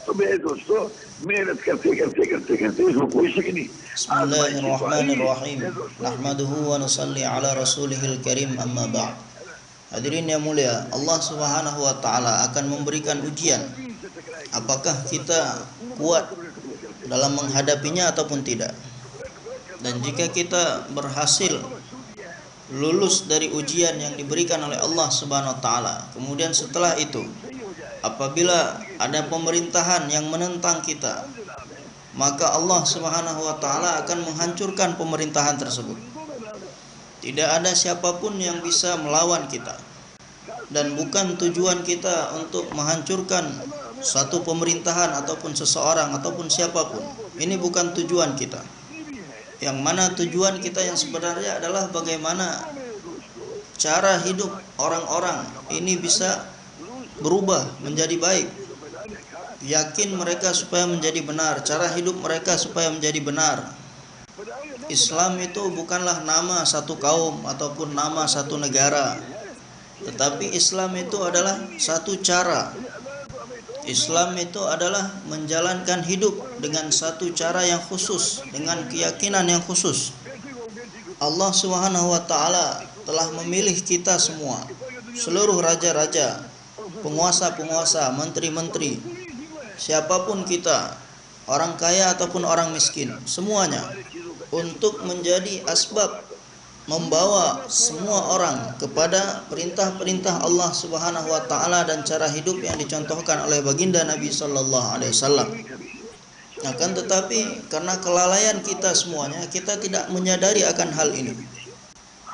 तो मेरे दोस्तों मेहनत करते करते करते करते इसको कोई शक नहीं। Bismillahirrahmanirrahim. Nahmaduhu wa nusalli ala rasulihil karim amma ba'd. Hadirin yang mulia, Allah Subhanahu wa taala akan memberikan ujian. Apakah kita kuat dalam menghadapinya ataupun tidak? Dan jika kita berhasil lulus dari ujian yang diberikan oleh Allah Subhanahu wa taala, kemudian setelah itu apabila ada pemerintahan yang menentang kita, maka Allah Subhanahu wa taala akan menghancurkan pemerintahan tersebut. Tidak ada siapapun yang bisa melawan kita. Dan bukan tujuan kita untuk menghancurkan satu pemerintahan ataupun seseorang ataupun siapapun. Ini bukan tujuan kita. Yang mana tujuan kita yang sebenarnya adalah bagaimana cara hidup orang-orang ini bisa berubah menjadi baik. Yakin mereka supaya menjadi benar, cara hidup mereka supaya menjadi benar. Islam itu bukanlah nama satu kaum ataupun nama satu negara, tetapi Islam itu adalah satu cara. Islam itu adalah menjalankan hidup dengan satu cara yang khusus, dengan keyakinan yang khusus. Allah Subhanahu wa taala telah memilih kita semua, seluruh raja-raja, penguasa-penguasa, menteri-menteri, siapapun kita, orang kaya ataupun orang miskin, semuanya untuk menjadi asbab membawa semua orang kepada perintah-perintah Allah Subhanahu wa taala dan cara hidup yang dicontohkan oleh baginda Nabi sallallahu alaihi wasallam. Akan tetapi karena kelalaian kita semuanya, kita tidak menyadari akan hal ini.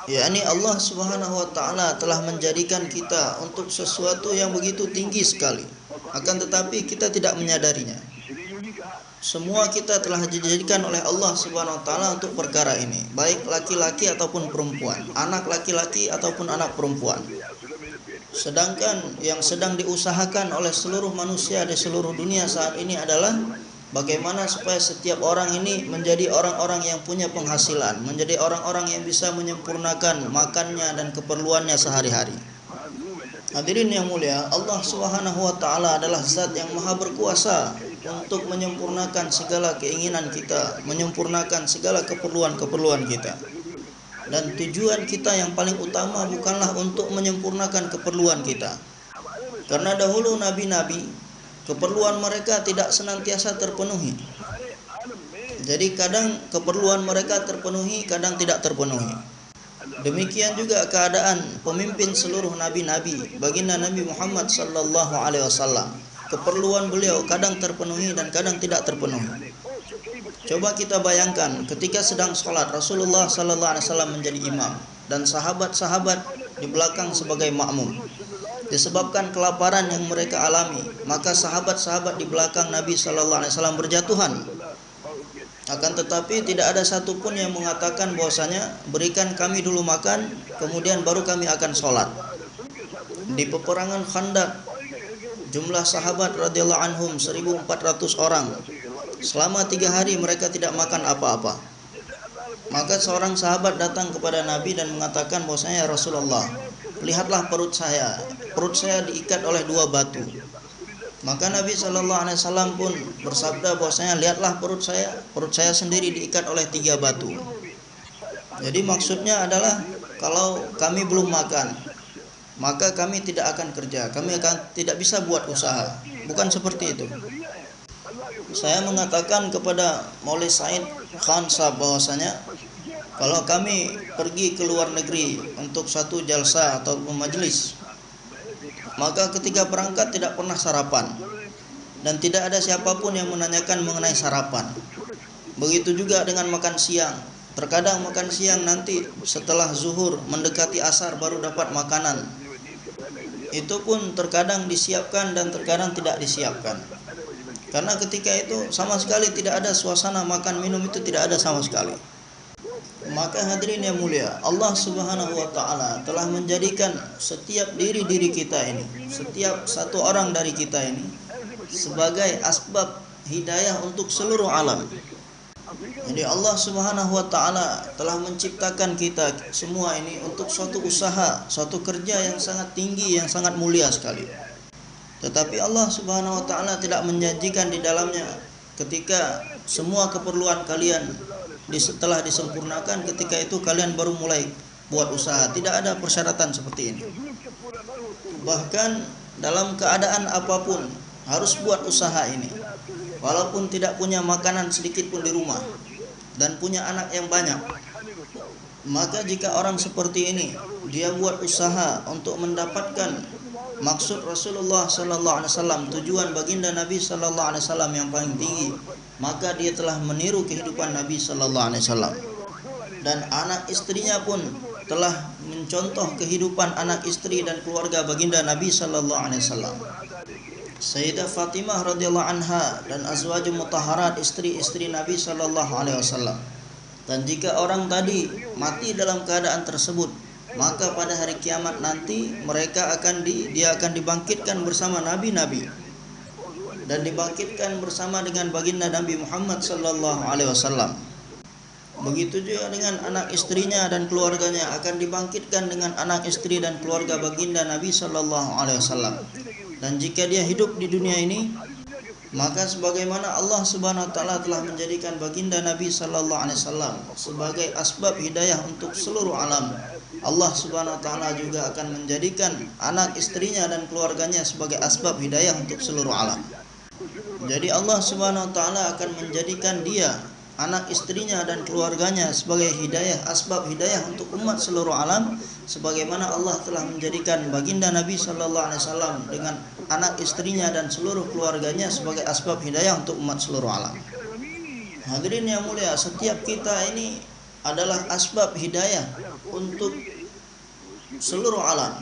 yakni Allah Subhanahu wa taala telah menjadikan kita untuk sesuatu yang begitu tinggi sekali. Akan tetapi kita tidak menyadarinya. Semua kita telah dijadikan oleh Allah Subhanahu wa taala untuk perkara ini, baik laki-laki ataupun perempuan, anak laki-laki ataupun anak perempuan. Sedangkan yang sedang diusahakan oleh seluruh manusia di seluruh dunia saat ini adalah bagaimana supaya setiap orang ini menjadi orang-orang yang punya penghasilan, menjadi orang-orang yang bisa menyempurnakan makannya dan keperluannya sehari-hari. Hadirin yang mulia, Allah Subhanahu wa taala adalah zat yang maha berkuasa untuk menyempurnakan segala keinginan kita, menyempurnakan segala keperluan-keperluan kita. Dan tujuan kita yang paling utama bukanlah untuk menyempurnakan keperluan kita. Karena dahulu nabi-nabi, keperluan mereka tidak senantiasa terpenuhi. Jadi kadang keperluan mereka terpenuhi, kadang tidak terpenuhi. Demikian juga keadaan pemimpin seluruh nabi-nabi, baginda Nabi Muhammad sallallahu alaihi wasallam. Keperluan beliau kadang terpenuhi dan kadang tidak terpenuhi. Coba kita bayangkan ketika sedang sholat, Rasulullah sallallahu alaihi wasallam menjadi imam dan sahabat-sahabat di belakang sebagai makmum. Disebabkan kelaparan yang mereka alami, maka sahabat-sahabat di belakang Nabi sallallahu alaihi wasallam berjatuhan. Akan tetapi tidak ada satupun yang mengatakan bahwasanya berikan kami dulu makan, kemudian baru kami akan sholat. Di peperangan Khandaq, jumlah sahabat radhiyallahu anhum 1.400 orang. Selama 3 hari mereka tidak makan apa-apa. Maka seorang sahabat datang kepada Nabi dan mengatakan bahwasanya, ya Rasulullah, lihatlah perut saya diikat oleh 2 batu. Maka Nabi SAW pun bersabda bahwasanya, lihatlah perut saya sendiri diikat oleh 3 batu. Jadi maksudnya adalah kalau kami belum makan, maka kami tidak akan kerja, kami akan tidak bisa buat usaha. Bukan seperti itu. Saya mengatakan kepada Maulid Said Khan Sahab bahwasanya kalau kami pergi ke luar negeri untuk satu jalsa atau majelis, maka ketika berangkat tidak pernah sarapan dan tidak ada siapapun yang menanyakan mengenai sarapan. Begitu juga dengan makan siang. Terkadang makan siang nanti setelah zuhur mendekati asar baru dapat makanan. Itu pun terkadang disiapkan dan terkadang tidak disiapkan. Karena ketika itu sama sekali tidak ada suasana makan minum, itu tidak ada sama sekali. Maka hadirin yang mulia, Allah Subhanahu wa taala telah menjadikan setiap diri kita ini, setiap satu orang dari kita ini sebagai asbab hidayah untuk seluruh alam. Jadi Allah Subhanahu wa taala telah menciptakan kita semua ini untuk suatu usaha, suatu kerja yang sangat tinggi, yang sangat mulia sekali. Tetapi Allah Subhanahu wa taala tidak menjanjikan di dalamnya ketika semua keperluan kalian setelah disempurnakan, ketika itu kalian baru mulai buat usaha. Tidak ada persyaratan seperti ini. Bahkan dalam keadaan apapun harus buat usaha ini. Walaupun tidak punya makanan sedikit pun di rumah dan punya anak yang banyak, maka jika orang seperti ini dia buat usaha untuk mendapatkan maksud Rasulullah sallallahu alaihi wasallam, tujuan baginda Nabi sallallahu alaihi wasallam yang paling tinggi, maka dia telah meniru kehidupan Nabi sallallahu alaihi wasallam. Dan anak istrinya pun telah mencontoh kehidupan anak istri dan keluarga baginda Nabi sallallahu alaihi wasallam. Sayyidah Fatimah radhiyallahu anha dan azwajul mutahharat, istri-istri Nabi sallallahu alaihi wasallam. Dan jika orang tadi mati dalam keadaan tersebut, maka pada hari kiamat nanti dia akan dibangkitkan bersama nabi-nabi dan dibangkitkan bersama dengan baginda Nabi Muhammad sallallahu alaihi wasallam. Begitu juga dengan anak istrinya dan keluarganya akan dibangkitkan dengan anak istri dan keluarga baginda Nabi sallallahu alaihi wasallam. Dan jika dia hidup di dunia ini, maka sebagaimana Allah Subhanahu wa taala telah menjadikan baginda Nabi sallallahu alaihi wasallam sebagai asbab hidayah untuk seluruh alam, Allah Subhanahu wa taala juga akan menjadikan anak istrinya dan keluarganya sebagai asbab hidayah untuk seluruh alam. Jadi Allah Subhanahu wa taala akan menjadikan dia, anak istrinya dan keluarganya sebagai hidayah, asbab hidayah untuk umat seluruh alam, sebagaimana Allah telah menjadikan baginda Nabi sallallahu alaihi wasallam dengan anak istrinya dan seluruh keluarganya sebagai asbab hidayah untuk umat seluruh alam. Hadirin yang mulia, setiap kita ini adalah asbab hidayah untuk seluruh alam.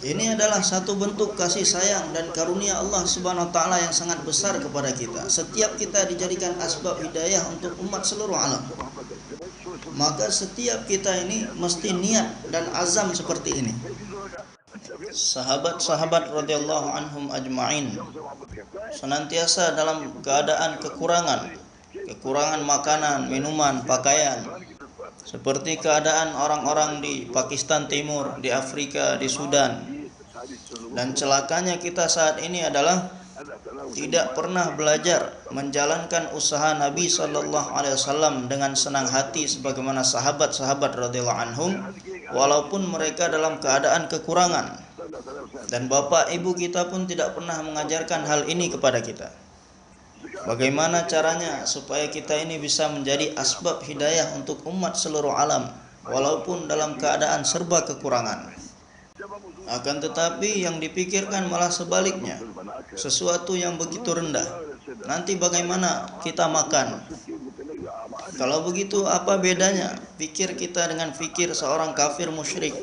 Ini adalah satu bentuk kasih sayang dan karunia Allah Subhanahu wa taala yang sangat besar kepada kita. Setiap kita dijadikan asbab hidayah untuk umat seluruh alam. Maka setiap kita ini mesti niat dan azam seperti ini. Sahabat-sahabat radhiyallahu anhum ajma'in senantiasa dalam keadaan kekurangan makanan, minuman, pakaian. Seperti keadaan orang-orang di Pakistan Timur, di Afrika, di Sudan. Dan celakanya kita saat ini adalah tidak pernah belajar menjalankan usaha Nabi sallallahu alaihi wasallam dengan senang hati sebagaimana sahabat-sahabat radhiyallahu anhum, walaupun mereka dalam keadaan kekurangan. Dan bapak ibu kita pun tidak pernah mengajarkan hal ini kepada kita. Bagaimana caranya supaya kita ini bisa menjadi asbab hidayah untuk umat seluruh alam walaupun dalam keadaan serba kekurangan. Akan tetapi yang dipikirkan malah sebaliknya, sesuatu yang begitu rendah. Nanti bagaimana kita makan? Kalau begitu apa bedanya fikir kita dengan fikir seorang kafir musyrik?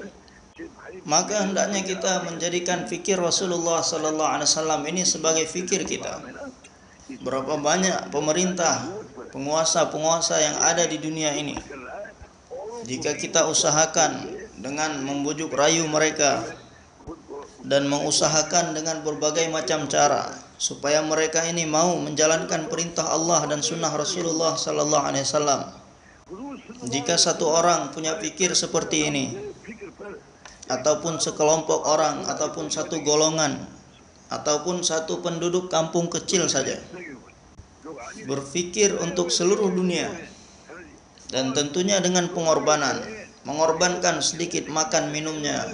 Maka hendaknya kita menjadikan fikir Rasulullah sallallahu alaihi wasallam ini sebagai fikir kita. Berapa banyak pemerintah, penguasa-penguasa yang ada di dunia ini, jika kita usahakan dengan membujuk rayu mereka dan mengusahakan dengan berbagai macam cara supaya mereka ini mau menjalankan perintah Allah dan sunnah Rasulullah sallallahu alaihi wasallam. Jika satu orang punya pikir seperti ini, ataupun sekelompok orang, ataupun satu golongan, ataupun satu penduduk kampung kecil saja berpikir untuk seluruh dunia, dan tentunya dengan mengorbankan sedikit makan minumnya,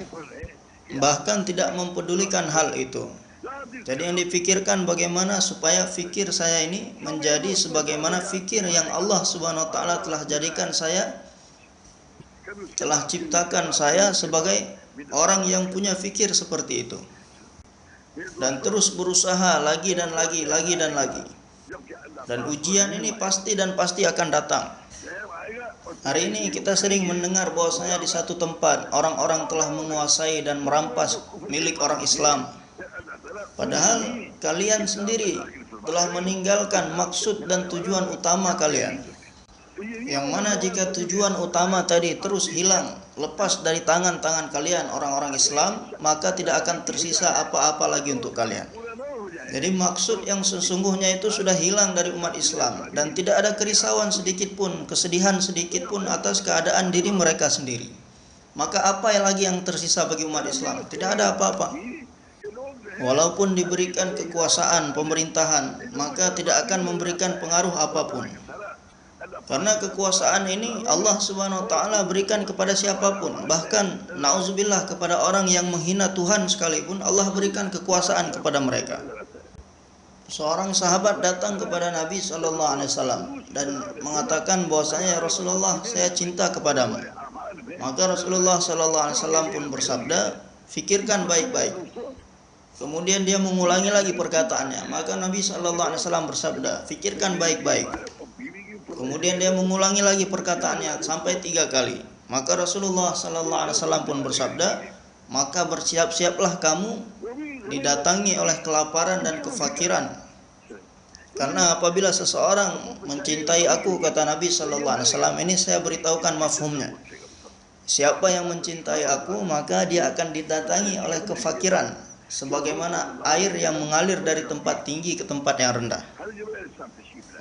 bahkan tidak mempedulikan hal itu. Jadi yang dipikirkan bagaimana supaya fikir saya ini menjadi sebagaimana fikir yang Allah Subhanahu wa taala telah jadikan saya, telah ciptakan saya sebagai orang yang punya fikir seperti itu. Dan terus berusaha lagi dan lagi. Dan ujian ini pasti akan datang. Hari ini kita sering mendengar bahwasanya di satu tempat orang-orang telah menguasai dan merampas milik orang Islam. Padahal kalian sendiri telah meninggalkan maksud dan tujuan utama kalian. Yang mana jika tujuan utama tadi terus hilang, lepas dari tangan-tangan kalian orang-orang Islam, maka tidak akan tersisa apa-apa lagi untuk kalian. Jadi maksud yang sesungguhnya itu sudah hilang dari umat Islam, dan tidak ada kerisauan sedikit pun, kesedihan sedikit pun atas keadaan diri mereka sendiri. Maka apa lagi yang tersisa bagi umat Islam? Tidak ada apa-apa. Walaupun diberikan kekuasaan pemerintahan, maka tidak akan memberikan pengaruh apapun. Karena kekuasaan ini Allah Subhanahu wa taala berikan kepada siapapun. Bahkan nauzubillah kepada orang yang menghina Tuhan sekalipun Allah berikan kekuasaan kepada mereka. Seorang sahabat datang kepada Nabi sallallahu alaihi wasallam dan mengatakan bahwasanya, "Ya Rasulullah, saya cinta kepadamu." Maka Rasulullah sallallahu alaihi wasallam pun bersabda, "Fikirkan baik-baik." Kemudian dia mengulangi lagi perkataannya. Maka Nabi sallallahu alaihi wasallam bersabda, "Fikirkan baik-baik." Kemudian dia mengulangi lagi perkataannya sampai 3 kali. Maka Rasulullah sallallahu alaihi wasallam pun bersabda, "Maka bersiap-siaplah kamu didatangi oleh kelaparan dan kefakiran. Karena apabila seseorang mencintai aku," kata Nabi sallallahu alaihi wasallam, ini saya beritahukan mafhumnya. Siapa yang mencintai aku, maka dia akan didatangi oleh kefakiran, sebagaimana air yang mengalir dari tempat tinggi ke tempat yang rendah.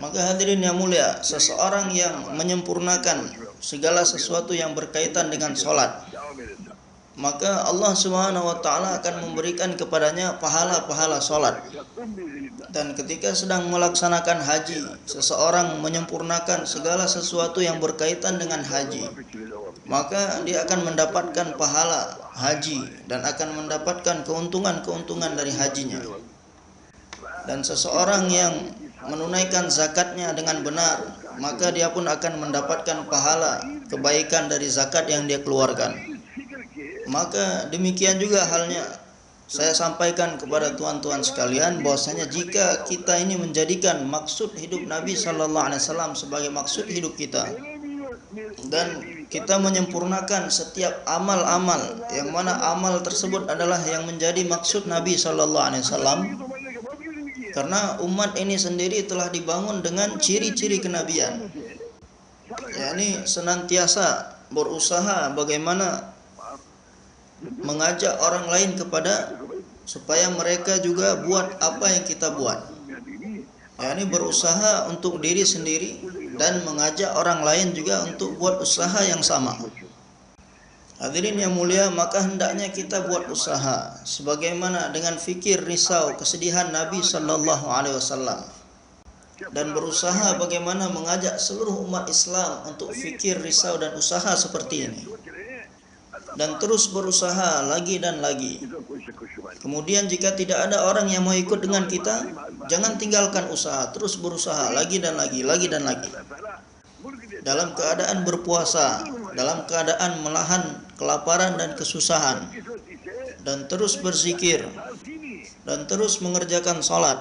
Maka hadirin yang mulia, seseorang yang menyempurnakan segala sesuatu yang berkaitan dengan sholat, maka Allah Subhanahu wa taala akan memberikan kepadanya pahala-pahala sholat. Dan ketika sedang melaksanakan haji, seseorang menyempurnakan segala sesuatu yang berkaitan dengan haji, maka dia akan mendapatkan pahala haji dan akan mendapatkan keuntungan-keuntungan dari hajinya. Dan seseorang yang menunaikan zakatnya dengan benar, maka dia pun akan mendapatkan pahala kebaikan dari zakat yang dia keluarkan. Maka demikian juga halnya saya sampaikan kepada tuan-tuan sekalian bahwasanya jika kita ini menjadikan maksud hidup Nabi sallallahu alaihi wasallam sebagai maksud hidup kita, dan kita menyempurnakan setiap amal-amal yang mana amal tersebut adalah yang menjadi maksud Nabi sallallahu alaihi wasallam, karena umat ini sendiri telah dibangun dengan ciri-ciri kenabian, yakni senantiasa berusaha bagaimana mengajak orang lain kepada supaya mereka juga buat apa yang kita buat, yakni berusaha untuk diri sendiri dan mengajak orang lain juga untuk buat usaha yang sama. Hadirin yang mulia, maka hendaknya kita buat usaha sebagaimana dengan fikir, risau, kesedihan Nabi sallallahu alaihi wasallam, dan berusaha bagaimana mengajak seluruh umat Islam untuk fikir, risau dan usaha seperti ini, dan terus berusaha lagi dan lagi. Kemudian jika tidak ada orang yang mau ikut dengan kita, jangan tinggalkan usaha, terus berusaha lagi dan lagi, lagi dan lagi. Dalam keadaan berpuasa, dalam keadaan menahan kelaparan dan kesusahan, dan terus berzikir, dan terus mengerjakan salat,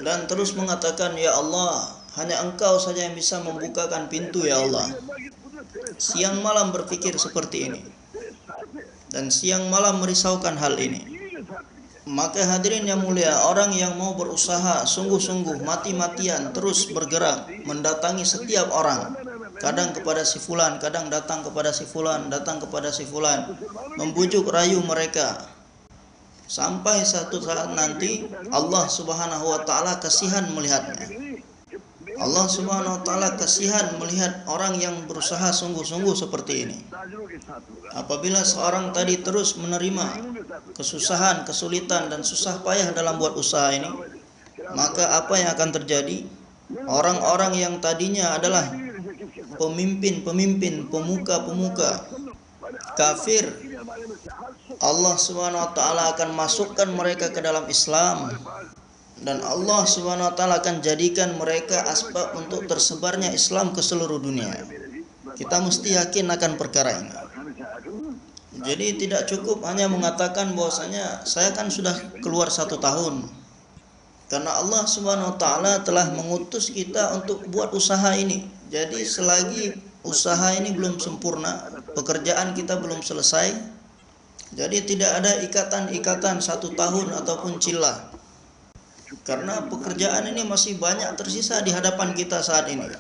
dan terus mengatakan, "Ya Allah, hanya Engkau saja yang bisa membukakan pintu, ya Allah." Siang malam berpikir seperti ini, dan siang malam merisaukan hal ini. Maka hadirin yang mulia, orang yang mau berusaha sungguh-sungguh, mati-matian, terus bergerak, mendatangi setiap orang, kadang kepada si fulan, kadang datang kepada si fulan, datang kepada si fulan, membujuk rayu mereka, sampai satu saat nanti Allah Subhanahu wa taala kasihan melihatnya. Allah Subhanahu wa taala kasihan melihat orang yang berusaha sungguh-sungguh seperti ini. Apabila seorang tadi terus menerima kesusahan, kesulitan dan susah payah dalam buat usaha ini, maka apa yang akan terjadi? Orang-orang yang tadinya adalah pemimpin-pemimpin, pemuka-pemuka kafir, Allah Subhanahu wa taala akan masukkan mereka ke dalam Islam. Dan Allah Subhanahu wa taala akan jadikan mereka asbab untuk tersebarnya Islam ke seluruh dunia. Kita mesti yakin akan perkara ini. Jadi tidak cukup hanya mengatakan bahwasanya saya kan sudah keluar 1 tahun. Karena Allah Subhanahu wa taala telah mengutus kita untuk buat usaha ini. Jadi selagi usaha ini belum sempurna, pekerjaan kita belum selesai, jadi tidak ada ikatan-ikatan 1 tahun ataupun cilah. Karena pekerjaan ini masih banyak tersisa di hadapan kita saat ini.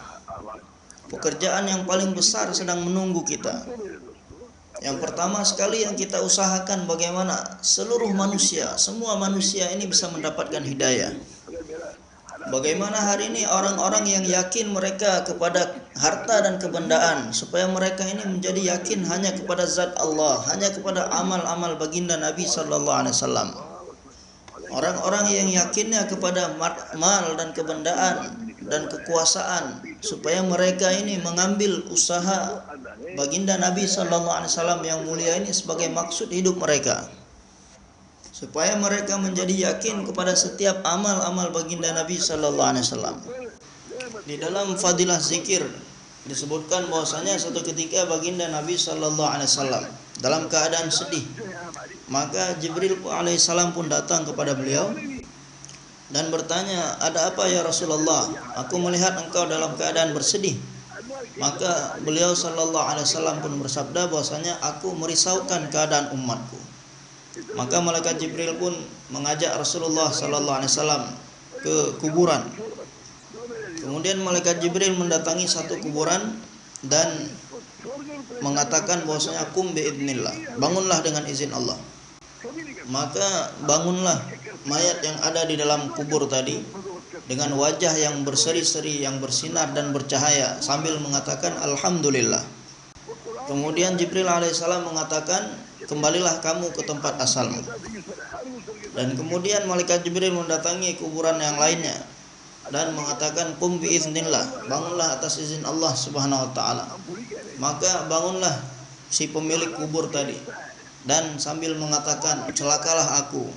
Pekerjaan yang paling besar sedang menunggu kita. Yang pertama sekali yang kita usahakan bagaimana seluruh manusia, semua manusia ini bisa mendapatkan hidayah. Bagaimana hari ini orang-orang yang yakin mereka kepada harta dan kebendaan, supaya mereka ini menjadi yakin hanya kepada zat Allah, hanya kepada amal-amal baginda Nabi sallallahu alaihi wasallam. Orang-orang yang yakinnya kepada mal dan kebendaan dan kekuasaan, supaya mereka ini mengambil usaha baginda Nabi sallallahu alaihi wasallam yang mulia ini sebagai maksud hidup mereka, supaya mereka menjadi yakin kepada setiap amal-amal baginda Nabi sallallahu alaihi wasallam. Di dalam fadilah zikir disebutkan bahwasanya suatu ketika baginda Nabi sallallahu alaihi wasallam dalam keadaan sedih, maka Jibril alaihissalam pun datang kepada beliau dan bertanya, "Ada apa ya Rasulullah? Aku melihat engkau dalam keadaan bersedih." Maka beliau sallallahu alaihi wasallam pun bersabda bahwasanya, "Aku merisaukan keadaan umatku." Maka malaikat Jibril pun mengajak Rasulullah sallallahu alaihi wasallam ke kuburan. Kemudian malaikat Jibril mendatangi satu kuburan dan mengatakan bahwasanya, "Qum biidznillah." Bangunlah dengan izin Allah. Maka bangunlah mayat yang ada di dalam kubur tadi dengan wajah yang berseri-seri, yang bersinar dan bercahaya sambil mengatakan alhamdulillah. Kemudian Jibril alaihissalam mengatakan, "Kembalilah kamu ke tempat asalmu." Dan kemudian malaikat Jibril mendatangi kuburan yang lainnya dan mengatakan, "Qum biiznillah." Bangunlah atas izin Allah Subhanahu wa taala. Maka bangunlah si pemilik kubur tadi dan sambil mengatakan, "Celakalah aku.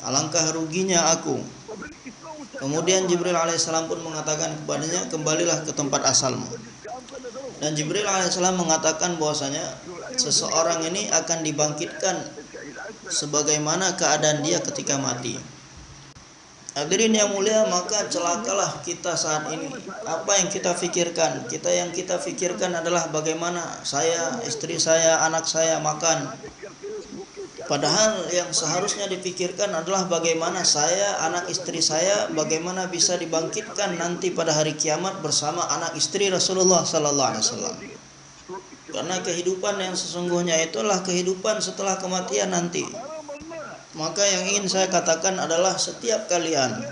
Alangkah ruginya aku." Kemudian Jibril alaihissalam pun mengatakan kepadanya, "Kembalilah ke tempat asalmu." Dan Jibril alaihissalam mengatakan bahwasanya seseorang ini akan dibangkitkan sebagaimana keadaan dia ketika mati. Hadirin yang mulia, maka celakalah kita saat ini. Apa yang kita pikirkan? Yang kita pikirkan adalah bagaimana saya, istri saya, anak saya makan. Padahal yang seharusnya dipikirkan adalah bagaimana saya, anak istri saya, bagaimana bisa dibangkitkan nanti pada hari kiamat bersama anak istri Rasulullah sallallahu alaihi wasallam. Karena kehidupan yang sesungguhnya itulah kehidupan setelah kematian nanti. Maka yang ingin saya katakan adalah setiap kalian,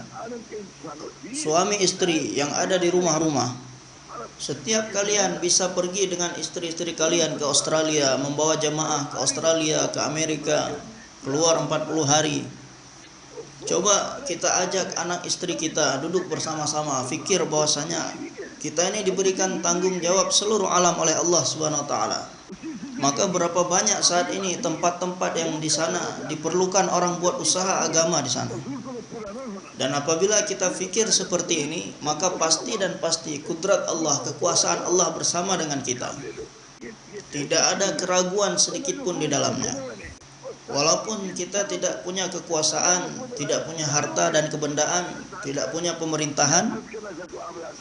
suami istri yang ada di rumah-rumah, setiap kalian bisa pergi dengan istri-istri kalian ke Australia, membawa jamaah ke Australia, ke Amerika, keluar 40 hari. Coba kita ajak anak istri kita duduk bersama-sama, fikir bahwasanya kita ini diberikan tanggung jawab seluruh alam oleh Allah Subhanahu wa taala. Maka berapa banyak saat ini tempat-tempat yang di sana diperlukan orang buat usaha agama di sana. Dan apabila kita fikir seperti ini, maka pasti dan pasti kudrat Allah, kekuasaan Allah bersama dengan kita. Tidak ada keraguan sedikit pun di dalamnya. Walaupun kita tidak punya kekuasaan, tidak punya harta dan kebendaan, tidak punya pemerintahan,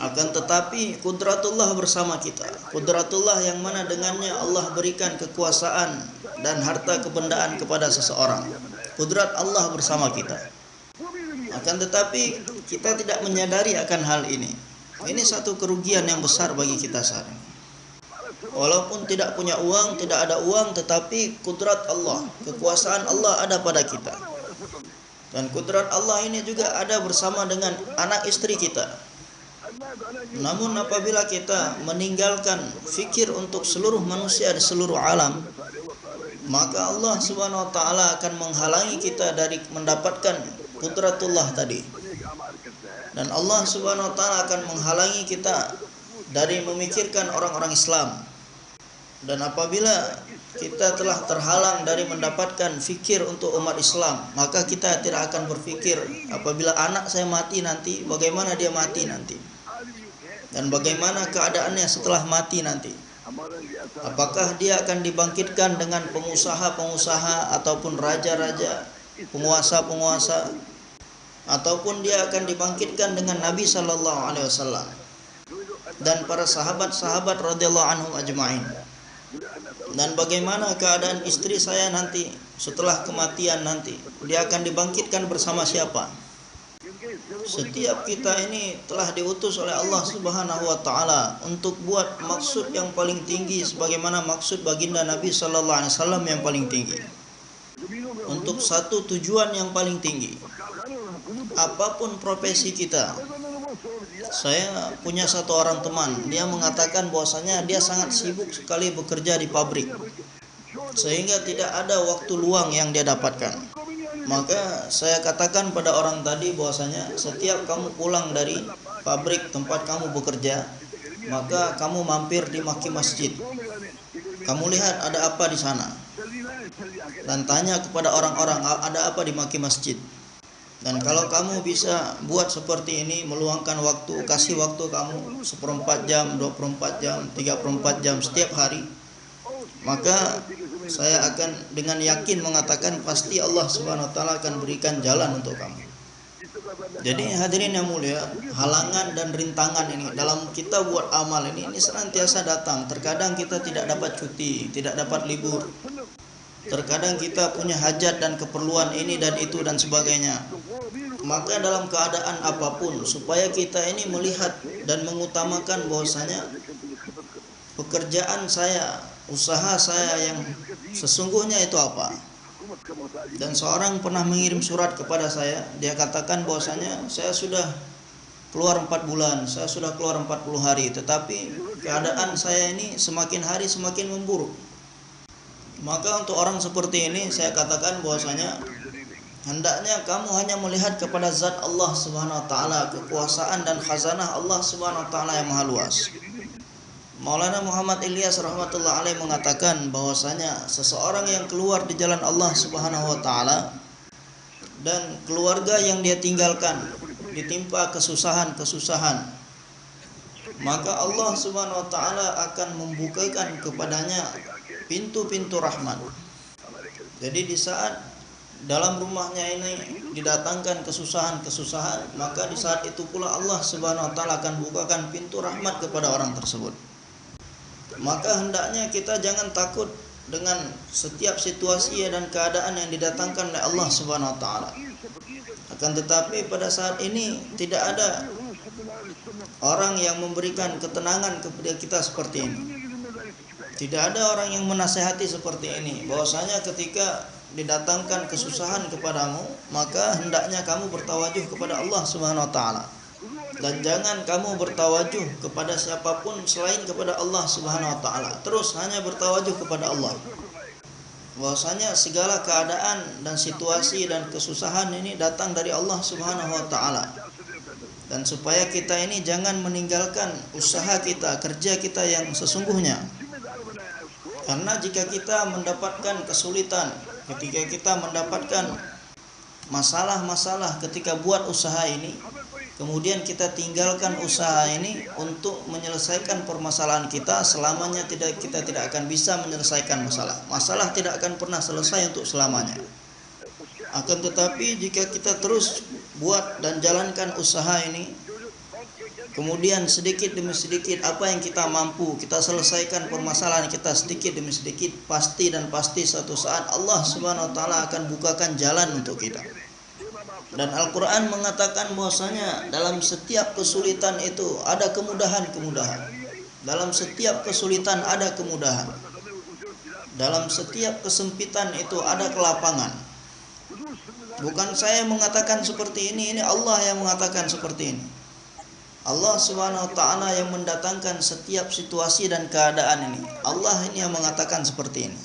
akan tetapi kudratullah bersama kita. Kudratullah yang mana dengannya Allah berikan kekuasaan dan harta kebendaan kepada seseorang. Kudrat Allah bersama kita. Akan tetapi kita tidak menyadari akan hal ini. Ini satu kerugian yang besar bagi kita saat ini. Walaupun tidak punya uang, tidak ada uang, tetapi kudrat Allah, kekuasaan Allah ada pada kita. Dan kudrat Allah ini juga ada bersama dengan anak istri kita. Namun apabila kita meninggalkan fikir untuk seluruh manusia di seluruh alam, maka Allah Subhanahu wa taala akan menghalangi kita dari mendapatkan kudratullah tadi. Dan Allah Subhanahu wa taala akan menghalangi kita dari memikirkan orang-orang Islam. Dan apabila kita telah terhalang dari mendapatkan fikir untuk umat Islam, maka kita tidak akan berfikir apabila anak saya mati nanti, bagaimana dia mati nanti, dan bagaimana keadaannya setelah mati nanti. Apakah dia akan dibangkitkan dengan pengusaha-pengusaha ataupun raja-raja, penguasa-penguasa, ataupun dia akan dibangkitkan dengan Nabi sallallahu alaihi wasallam dan para sahabat-sahabat radhiyallahu anhum ajma'in. Dan bagaimana keadaan istri saya nanti setelah kematian nanti, dia akan dibangkitkan bersama siapa? Setiap kita ini telah diutus oleh Allah Subhanahu wa taala untuk buat maksud yang paling tinggi, sebagaimana maksud baginda Nabi sallallahu alaihi wasallam yang paling tinggi. Untuk satu tujuan yang paling tinggi. Apapun profesi kita. Saya punya satu orang teman, dia mengatakan bahwasanya dia sangat sibuk sekali bekerja di pabrik, sehingga tidak ada waktu luang yang dia dapatkan. Maka saya katakan pada orang tadi bahwasanya setiap kamu pulang dari pabrik tempat kamu bekerja, maka kamu mampir di Maki Masjid. Kamu lihat ada apa di sana, dan tanya kepada orang-orang ada apa di Maki Masjid. Dan kalau kamu bisa buat seperti ini, meluangkan waktu, kasih waktu kamu 1/4 jam, 24 jam, 34 jam setiap hari, maka saya akan dengan yakin mengatakan pasti Allah Subhanahu wa taala akan berikan jalan untuk kamu. Jadi hadirin yang mulia, halangan dan rintangan ini dalam kita buat amal ini senantiasa datang. Terkadang kita tidak dapat cuti, tidak dapat libur. Terkadang kita punya hajat dan keperluan ini dan itu dan sebagainya. Maka dalam keadaan apapun, supaya kita ini melihat dan mengutamakan bahwasanya pekerjaan saya, usaha saya yang sesungguhnya itu apa. Dan seorang pernah mengirim surat kepada saya, dia katakan bahwasanya saya sudah keluar 4 bulan, saya sudah keluar 40 hari, tetapi keadaan saya ini semakin hari semakin memburuk. Maka untuk orang seperti ini saya katakan bahwasanya hendaknya kamu hanya melihat kepada zat Allah Subhanahu wa taala, kekuasaan dan khazanah Allah Subhanahu wa taala yang maha luas. Maulana Muhammad Ilyas rahmatullah alaih mengatakan bahwasanya seseorang yang keluar di jalan Allah Subhanahu wa taala dan keluarga yang dia tinggalkan ditimpa kesusahan-kesusahan, maka Allah Subhanahu wa taala akan membukakan kepadanya pintu-pintu rahmat. Jadi di saat dalam rumahnya ini didatangkan kesusahan-kesusahan, maka di saat itu pula Allah Subhanahu wa taala akan bukakan pintu rahmat kepada orang tersebut. Maka hendaknya kita jangan takut dengan setiap situasi dan keadaan yang didatangkan oleh Allah Subhanahu wa taala. Akan tetapi pada saat ini tidak ada orang yang memberikan ketenangan kepada kita seperti ini. Tidak ada orang yang menasihati seperti ini, bahwasanya ketika didatangkan kesusahan kepadamu, maka hendaknya kamu bertawajuh kepada Allah Subhanahu wa taala. Dan jangan kamu bertawajuh kepada siapapun selain kepada Allah Subhanahu wa taala. Terus hanya bertawajuh kepada Allah. Bahwasanya segala keadaan dan situasi dan kesusahan ini datang dari Allah Subhanahu wa taala. Dan supaya kita ini jangan meninggalkan usaha kita, kerja kita yang sesungguhnya. Karena jika kita mendapatkan kesulitan, ketika kita mendapatkan masalah-masalah ketika buat usaha ini, kemudian kita tinggalkan usaha ini untuk menyelesaikan permasalahan kita, selamanya kita tidak akan bisa menyelesaikan masalah. Masalah tidak akan pernah selesai untuk selamanya. Akan tetapi jika kita terus buat dan jalankan usaha ini, kemudian sedikit demi sedikit apa yang kita mampu, kita selesaikan permasalahan kita sedikit demi sedikit, pasti suatu saat Allah Subhanahu wa taala akan bukakan jalan untuk kita. Dan Al-Quran mengatakan bahwasanya dalam setiap kesulitan itu ada kemudahan-kemudahan. Dalam setiap kesulitan ada kemudahan. Dalam setiap kesempitan itu ada kelapangan. Bukan saya mengatakan seperti ini Allah yang mengatakan seperti ini. Allah Subhanahu wa taala yang mendatangkan setiap situasi dan keadaan ini. Allah ini yang mengatakan seperti ini.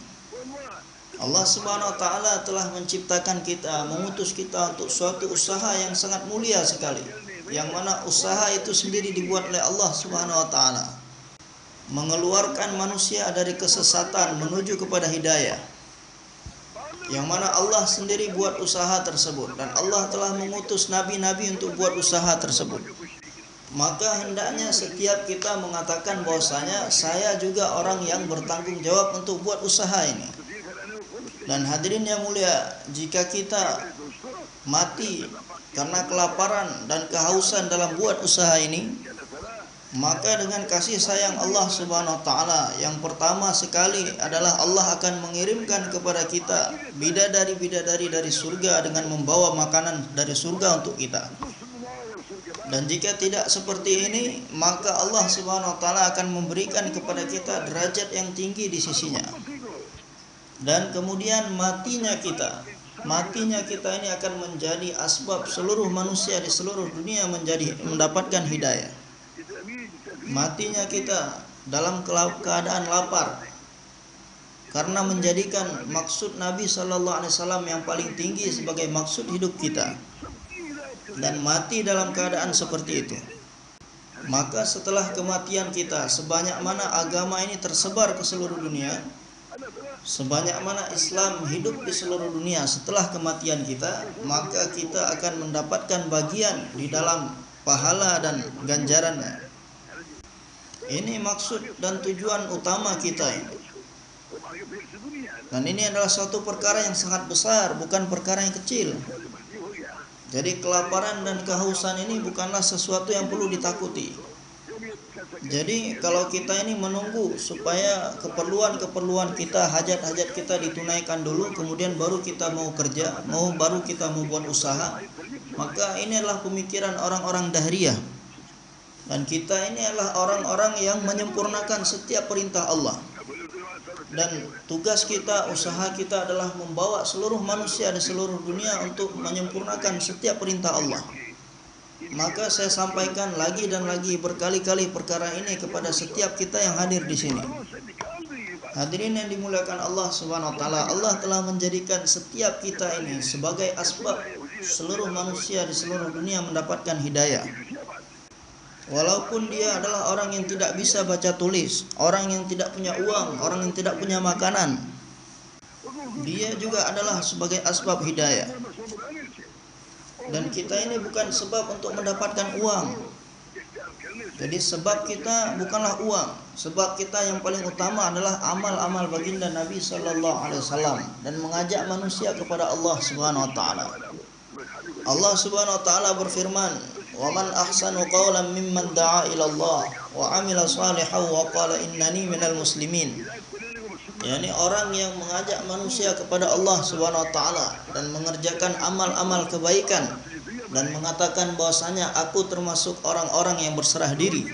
Allah Subhanahu wa taala telah menciptakan kita, mengutus kita untuk suatu usaha yang sangat mulia sekali, yang mana usaha itu sendiri dibuat oleh Allah Subhanahu wa taala, mengeluarkan manusia dari kesesatan menuju kepada hidayah, yang mana Allah sendiri buat usaha tersebut, dan Allah telah mengutus nabi-nabi untuk buat usaha tersebut. Maka hendaknya setiap kita mengatakan bahwasanya saya juga orang yang bertanggung jawab untuk buat usaha ini. Dan hadirin yang mulia, jika kita mati karena kelaparan dan kehausan dalam buat usaha ini, maka dengan kasih sayang Allah Subhanahu wa taala, yang pertama sekali adalah Allah akan mengirimkan kepada kita bidadari-bidadari dari surga dengan membawa makanan dari surga untuk kita. Dan jika tidak seperti ini, maka Allah Subhanahu wa taala akan memberikan kepada kita derajat yang tinggi di sisinya. Dan kemudian matinya kita ini akan menjadi asbab seluruh manusia di seluruh dunia mendapatkan hidayah. Matinya kita dalam keadaan lapar, karena menjadikan maksud Nabi Sallallahu Alaihi Wasallam yang paling tinggi sebagai maksud hidup kita dan mati dalam keadaan seperti itu. Maka setelah kematian kita, sebanyak mana agama ini tersebar ke seluruh dunia, sebanyak mana Islam hidup di seluruh dunia setelah kematian kita, maka kita akan mendapatkan bagian di dalam pahala dan ganjarannya. Ini maksud dan tujuan utama kita ini. Dan ini adalah suatu perkara yang sangat besar, bukan perkara yang kecil. Jadi kelaparan dan kehausan ini bukanlah sesuatu yang perlu ditakuti. Jadi kalau kita ini menunggu supaya keperluan kita, hajat-hajat kita ditunaikan dulu, kemudian baru kita mau kerja, baru kita mau buat usaha, maka ini adalah pemikiran orang-orang dahriyah. Dan kita ini adalah orang-orang yang menyempurnakan setiap perintah Allah. Dan tugas kita, usaha kita adalah membawa seluruh manusia di seluruh dunia untuk menyempurnakan setiap perintah Allah. Maka saya sampaikan lagi dan lagi berkali-kali perkara ini kepada setiap kita yang hadir di sini. Hadirin yang dimuliakan Allah Subhanahu wa taala, Allah telah menjadikan setiap kita ini sebagai asbab seluruh manusia di seluruh dunia mendapatkan hidayah. Walaupun dia adalah orang yang tidak bisa baca tulis, orang yang tidak punya uang, orang yang tidak punya makanan, dia juga adalah sebagai asbab hidayah. Dan kita ini bukan sebab untuk mendapatkan uang. Jadi sebab kita bukanlah uang. Sebab kita yang paling utama adalah amal-amal baginda Nabi Sallallahu Alaihi Wasallam dan mengajak manusia kepada Allah Subhanahu Wa Taala. Allah Subhanahu Wa Taala berfirman, "Waman ahsanu qawlan mimman da'a ila Allah wa 'amila shalihan wa qala innani minal muslimin." yakni orang yang mengajak manusia kepada Allah Subhanahu wa taala dan mengerjakan amal-amal kebaikan dan mengatakan bahwasanya aku termasuk orang-orang yang berserah diri.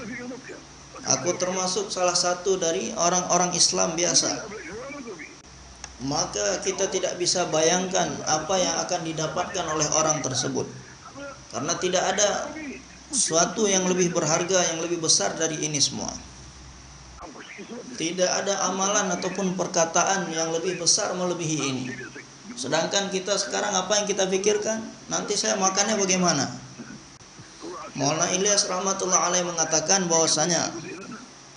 Aku termasuk salah satu dari orang-orang Islam biasa. Maka kita tidak bisa bayangkan apa yang akan didapatkan oleh orang tersebut. Karena tidak ada sesuatu yang lebih berharga, yang lebih besar dari ini semua. Tidak ada amalan ataupun perkataan yang lebih besar melebihi ini. Sedangkan kita sekarang apa yang kita pikirkan? Nanti saya makannya bagaimana? Maulana Ilyas rahmatullah alaih mengatakan bahwasanya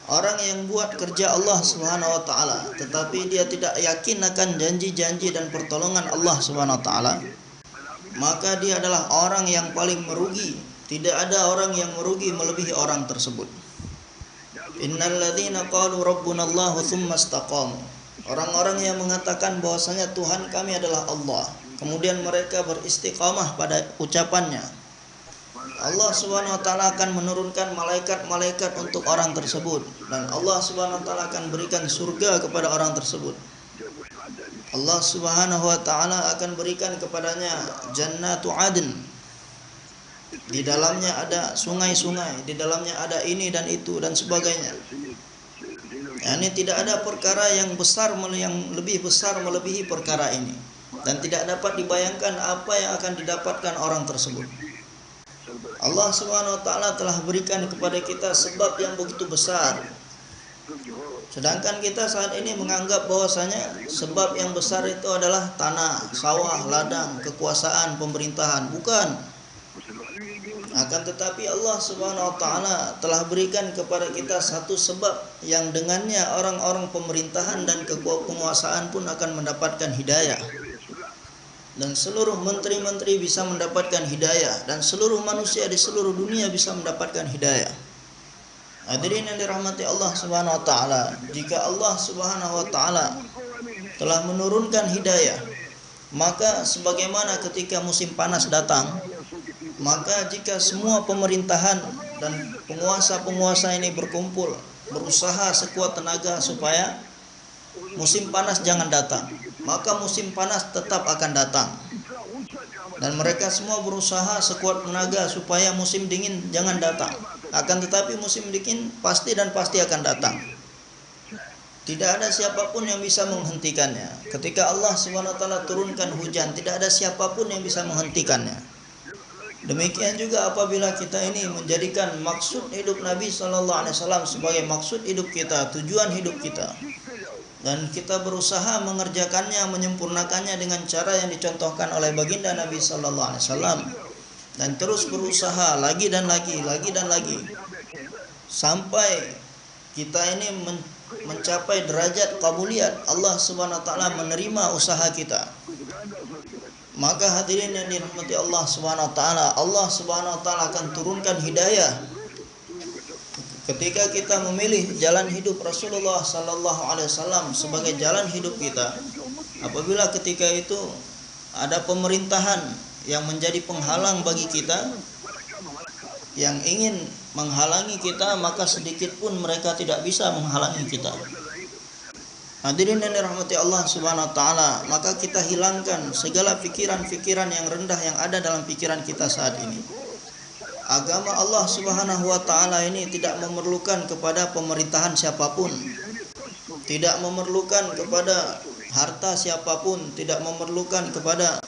orang yang buat kerja Allah Subhanahu wa taala tetapi dia tidak yakin akan janji-janji dan pertolongan Allah Subhanahu wa taala, maka dia adalah orang yang paling merugi. Tidak ada orang yang merugi melebihi orang tersebut. Innal ladzina qalu rabbunallahu tsumma istaqamu. Orang-orang yang mengatakan bahwasanya Tuhan kami adalah Allah, kemudian mereka beristiqamah pada ucapannya, Allah Subhanahu wa taala akan menurunkan malaikat-malaikat untuk orang tersebut dan Allah Subhanahu wa taala akan berikan surga kepada orang tersebut. Allah Subhanahu wa taala akan berikan kepadanya jannatu adn. Di dalamnya ada sungai-sungai, di dalamnya ada ini dan itu dan sebagainya. Ini tidak ada perkara yang besar yang lebih besar melebihi perkara ini dan tidak dapat dibayangkan apa yang akan didapatkan orang tersebut. Allah Subhanahu wa taala telah berikan kepada kita sebab yang begitu besar. Sedangkan kita saat ini menganggap bahwasanya sebab yang besar itu adalah tanah, sawah, ladang, kekuasaan, pemerintahan. Bukan. Akan tetapi Allah Subhanahu wa taala telah berikan kepada kita satu sebab yang dengannya orang-orang pemerintahan dan kekuasaan pun akan mendapatkan hidayah. Dan seluruh menteri-menteri bisa mendapatkan hidayah dan seluruh manusia di seluruh dunia bisa mendapatkan hidayah. Hadirin yang dirahmati Allah Subhanahu wa taala, jika Allah Subhanahu wa taala telah menurunkan hidayah, maka sebagaimana ketika musim panas datang, maka jika semua pemerintahan dan penguasa-penguasa ini berkumpul, berusaha sekuat tenaga supaya musim panas jangan datang, maka musim panas tetap akan datang. Dan mereka semua berusaha sekuat tenaga supaya musim dingin jangan datang. Akan tetapi musim dingin pasti akan datang. Tidak ada siapapun yang bisa menghentikannya. Ketika Allah Subhanahu wa taala turunkan hujan, tidak ada siapapun yang bisa menghentikannya. Demikian juga apabila kita ini menjadikan maksud hidup Nabi Sallallahu Alaihi Wasallam sebagai maksud hidup kita, tujuan hidup kita, dan kita berusaha mengerjakannya, menyempurnakannya dengan cara yang dicontohkan oleh baginda Nabi sallallahu alaihi wasallam, dan terus berusaha lagi dan lagi sampai kita ini mencapai derajat qabuliat, Allah Subhanahu wa taala menerima usaha kita. Maka hadirin yang dirahmati Allah Subhanahu wa taala, Allah Subhanahu wa taala akan turunkan hidayah ketika kita memilih jalan hidup Rasulullah sallallahu alaihi wasallam sebagai jalan hidup kita. Apabila ketika itu ada pemerintahan yang menjadi penghalang bagi kita, yang ingin menghalangi kita, maka sedikit pun mereka tidak bisa menghalangi kita. Hadirin yang dirahmati Allah Subhanahu wa taala, maka kita hilangkan segala pikiran-pikiran yang rendah yang ada dalam pikiran kita saat ini. Agama Allah Subhanahu wa taala ini tidak memerlukan kepada pemerintahan siapapun, tidak memerlukan kepada harta siapapun, tidak memerlukan kepada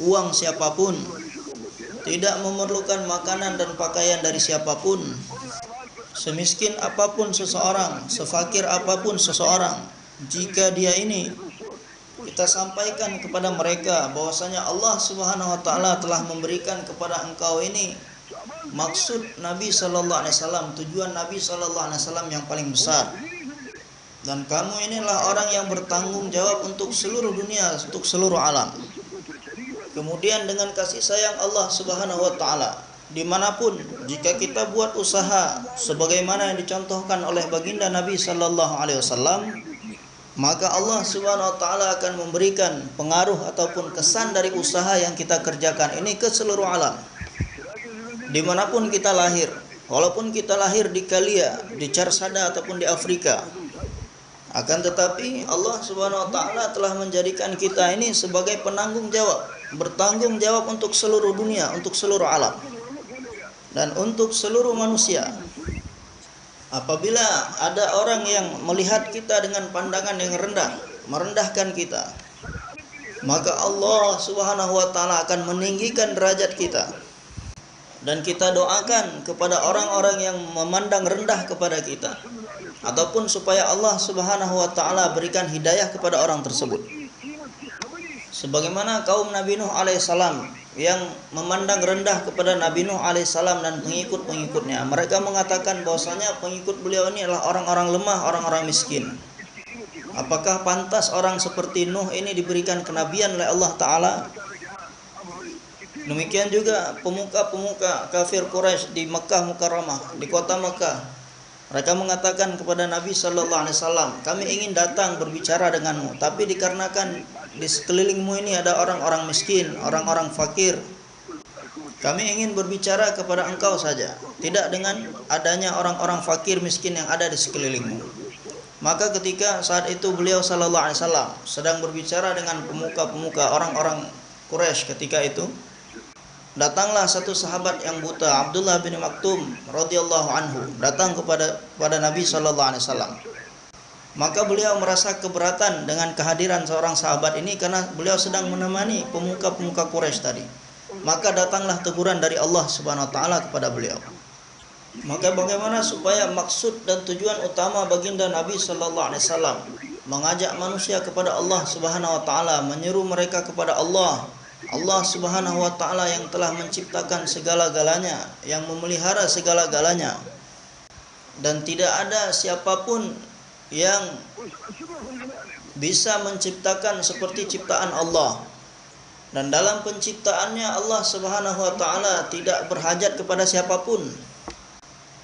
uang siapapun, tidak memerlukan makanan dan pakaian dari siapapun. Semiskin apapun seseorang, sefakir apapun seseorang, jika dia ini kita sampaikan kepada mereka bahwasanya Allah Subhanahu wa taala telah memberikan kepada engkau ini maksud Nabi sallallahu alaihi wasallam, tujuan Nabi sallallahu alaihi wasallam yang paling besar, dan kamu inilah orang yang bertanggung jawab untuk seluruh dunia, untuk seluruh alam. Kemudian dengan kasih sayang Allah Subhanahu wa taala, dimanapun jika kita buat usaha sebagaimana yang dicontohkan oleh baginda Nabi sallallahu alaihi wasallam, maka Allah Subhanahu wa taala akan memberikan pengaruh ataupun kesan dari usaha yang kita kerjakan ini ke seluruh alam. Dimanapun kita lahir, walaupun kita lahir di Kalia, di Carsada ataupun di Afrika, akan tetapi Allah Subhanahu wa taala telah menjadikan kita ini sebagai penanggung jawab, bertanggung jawab untuk seluruh dunia, untuk seluruh alam, dan untuk seluruh manusia. Apabila ada orang yang melihat kita dengan pandangan yang rendah, merendahkan kita, maka Allah Subhanahu wa taala akan meninggikan derajat kita. Dan kita doakan kepada orang-orang yang memandang rendah kepada kita, ataupun supaya Allah Subhanahu wa taala berikan hidayah kepada orang tersebut. Sebagaimana kaum Nabi Nuh alaihissalam yang memandang rendah kepada Nabi Nuh alaihissalam dan pengikut-pengikutnya, mereka mengatakan bahwasanya pengikut beliau ini adalah orang-orang lemah, orang-orang miskin. Apakah pantas orang seperti Nuh ini diberikan kenabian oleh Allah taala? Demikian juga pemuka-pemuka kafir Quraisy di Mekah Mukarramah, di kota Mekah. Mereka mengatakan kepada Nabi sallallahu alaihi wasallam, "Kami ingin datang berbicara denganmu, tapi dikarenakan di sekelilingmu ini ada orang-orang miskin, orang-orang fakir. Kami ingin berbicara kepada engkau saja, tidak dengan adanya orang-orang fakir miskin yang ada di sekelilingmu." Maka ketika saat itu beliau sallallahu alaihi wasallam sedang berbicara dengan pemuka-pemuka orang-orang Quraisy ketika itu, datanglah satu sahabat yang buta, Abdullah bin Maktum radhiyallahu anhu, datang kepada Nabi sallallahu alaihi wasallam. Maka beliau merasa keberatan dengan kehadiran seorang sahabat ini karena beliau sedang menemani pemuka-pemuka Quraisy tadi. Maka datanglah teguran dari Allah Subhanahu wa taala kepada beliau. Maka bagaimana supaya maksud dan tujuan utama baginda Nabi sallallahu alaihi wasallam mengajak manusia kepada Allah Subhanahu wa taala, menyeru mereka kepada Allah Subhanahu wa taala yang telah menciptakan segala-galanya, yang memelihara segala-galanya, dan tidak ada siapapun yang bisa menciptakan seperti ciptaan Allah. Dan dalam penciptaannya Allah Subhanahu wa taala tidak berhajat kepada siapapun.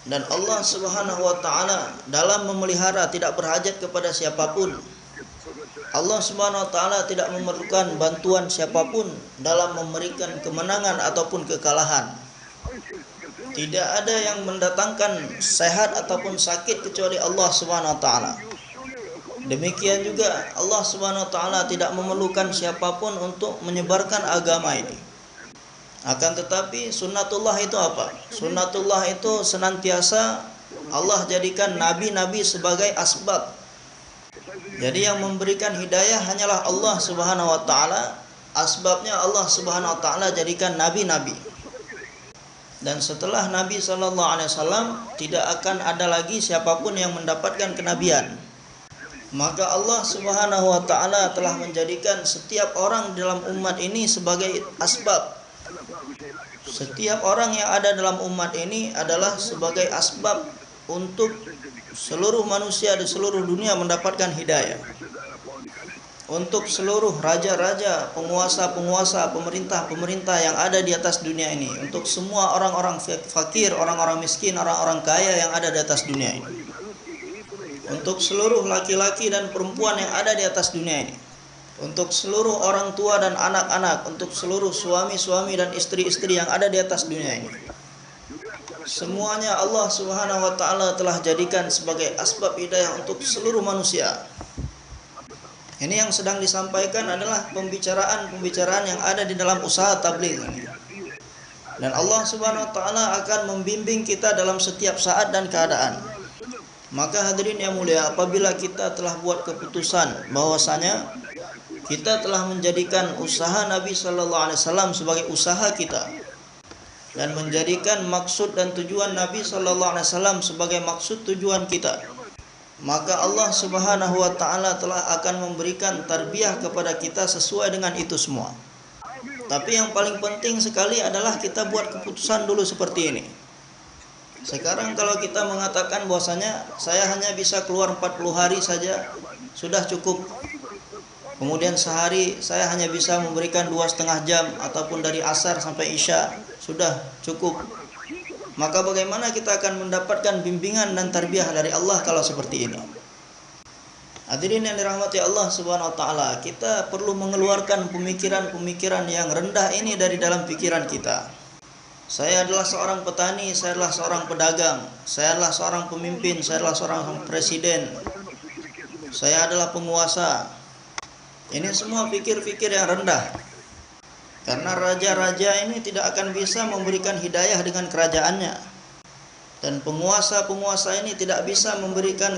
Dan Allah Subhanahu wa taala dalam memelihara tidak berhajat kepada siapapun. Allah Subhanahu wa taala tidak memerlukan bantuan siapapun dalam memberikan kemenangan ataupun kekalahan. Tidak ada yang mendatangkan sehat ataupun sakit kecuali Allah Subhanahu wa taala. Demikian juga Allah Subhanahu wa taala tidak memerlukan siapapun untuk menyebarkan agama ini. Akan tetapi sunnatullah itu apa? Sunnatullah itu senantiasa Allah jadikan nabi-nabi sebagai asbab. Jadi yang memberikan hidayah hanyalah Allah Subhanahu wa taala, asbabnya Allah Subhanahu wa taala jadikan nabi-nabi. Dan setelah Nabi sallallahu alaihi wasallam tidak akan ada lagi siapapun yang mendapatkan kenabian. Maka Allah Subhanahu wa taala telah menjadikan setiap orang dalam umat ini sebagai asbab. Setiap orang yang ada dalam umat ini adalah sebagai asbab untuk seluruh manusia di seluruh dunia mendapatkan hidayah. Untuk seluruh raja-raja, penguasa-penguasa, pemerintah-pemerintah yang ada di atas dunia ini, untuk semua orang-orang fakir, orang-orang miskin, orang-orang kaya yang ada di atas dunia ini, untuk seluruh laki-laki dan perempuan yang ada di atas dunia ini, untuk seluruh orang tua dan anak-anak, untuk seluruh suami-suami dan istri-istri yang ada di atas dunia ini. Semuanya Allah Subhanahu wa taala telah jadikan sebagai asbab hidayah untuk seluruh manusia. Ini yang sedang disampaikan adalah pembicaraan yang ada di dalam usaha tabligh ini. Dan Allah Subhanahu wa taala akan membimbing kita dalam setiap saat dan keadaan. Maka hadirin yang mulia, apabila kita telah buat keputusan bahwasanya kita telah menjadikan usaha Nabi sallallahu alaihi wasallam sebagai usaha kita, dan menjadikan maksud dan tujuan Nabi sallallahu alaihi wasallam sebagai maksud tujuan kita, maka Allah Subhanahu wa taala telah akan memberikan tarbiyah kepada kita sesuai dengan itu semua. Tapi yang paling penting sekali adalah kita buat keputusan dulu seperti ini. Sekarang kalau kita mengatakan bahwasanya saya hanya bisa keluar 40 hari saja, sudah cukup. Kemudian sehari saya hanya bisa memberikan 2,5 jam ataupun dari asar sampai isya, sudah cukup. Maka bagaimana kita akan mendapatkan bimbingan dan tarbiyah dari Allah kalau seperti ini? Hadirin yang dirahmati Allah Subhanahu wa taala, kita perlu mengeluarkan pemikiran-pemikiran yang rendah ini dari dalam pikiran kita. Saya adalah seorang petani, saya adalah seorang pedagang, saya adalah seorang pemimpin, saya adalah seorang presiden, saya adalah penguasa. Ini semua pikir-pikir yang rendah. Karena raja-raja ini tidak akan bisa memberikan hidayah dengan kerajaannya, dan penguasa-penguasa ini tidak bisa memberikan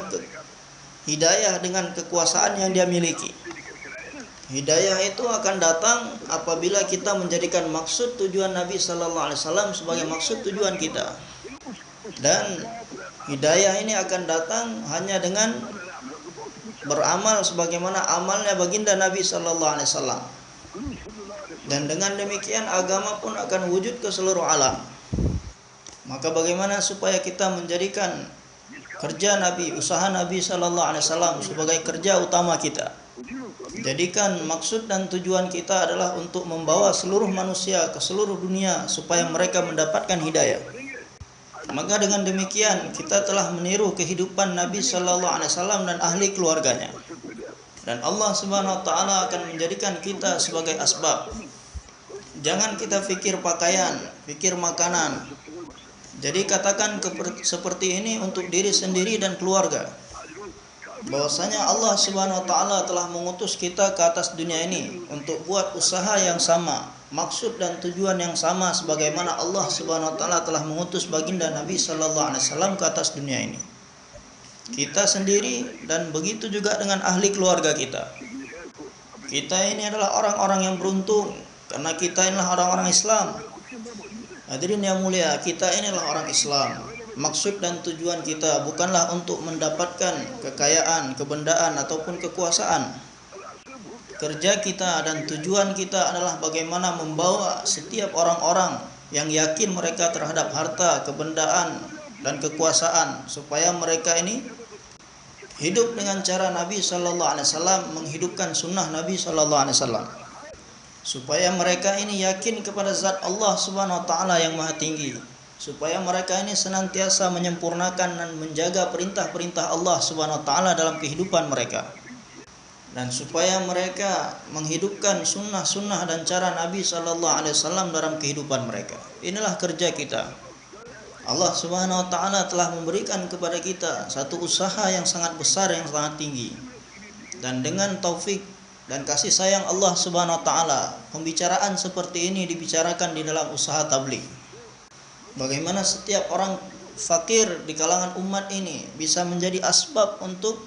hidayah dengan kekuasaan yang dia miliki. Hidayah itu akan datang apabila kita menjadikan maksud tujuan Nabi sallallahu alaihi wasallam sebagai maksud tujuan kita. Dan hidayah ini akan datang hanya dengan beramal sebagaimana amalnya baginda Nabi sallallahu alaihi wasallam. Dan dengan demikian agama pun akan wujud ke seluruh alam. Maka bagaimana supaya kita menjadikan kerja Nabi, usaha Nabi sallallahu alaihi wasallam sebagai kerja utama kita? Jadikan maksud dan tujuan kita adalah untuk membawa seluruh manusia ke seluruh dunia supaya mereka mendapatkan hidayah. Maka dengan demikian kita telah meniru kehidupan Nabi sallallahu alaihi wasallam dan ahli keluarganya. Dan Allah Subhanahu wa taala akan menjadikan kita sebagai asbab. Jangan kita fikir pakaian, fikir makanan. Jadi katakan seperti ini untuk diri sendiri dan keluarga, bahwasanya Allah Subhanahu wa taala telah mengutus kita ke atas dunia ini untuk buat usaha yang sama, maksud dan tujuan yang sama sebagaimana Allah Subhanahu wa taala telah mengutus baginda Nabi sallallahu alaihi wasallam ke atas dunia ini. Kita sendiri dan begitu juga dengan ahli keluarga kita. Kita ini adalah orang-orang yang beruntung karena kita inilah orang-orang Islam. Hadirin yang mulia, kita inilah orang Islam. Maksud dan tujuan kita bukanlah untuk mendapatkan kekayaan, kebendaan ataupun kekuasaan. Kerja kita dan tujuan kita adalah bagaimana membawa setiap orang-orang yang yakin mereka terhadap harta, kebendaan dan kekuasaan, supaya mereka ini hidup dengan cara Nabi sallallahu alaihi wasallam, menghidupkan sunnah Nabi sallallahu alaihi wasallam, supaya mereka ini yakin kepada zat Allah Subhanahu wa taala yang maha tinggi, supaya mereka ini senantiasa menyempurnakan dan menjaga perintah-perintah Allah Subhanahu wa taala dalam kehidupan mereka, dan supaya mereka menghidupkan sunnah-sunnah dan cara Nabi sallallahu alaihi wasallam dalam kehidupan mereka. Inilah kerja kita. Allah Subhanahu wa taala telah memberikan kepada kita satu usaha yang sangat besar, yang sangat tinggi. Dan dengan taufik dan kasih sayang Allah Subhanahu wa taala, pembicaraan seperti ini dibicarakan di dalam usaha tabligh. Bagaimana setiap orang fakir di kalangan umat ini bisa menjadi asbab untuk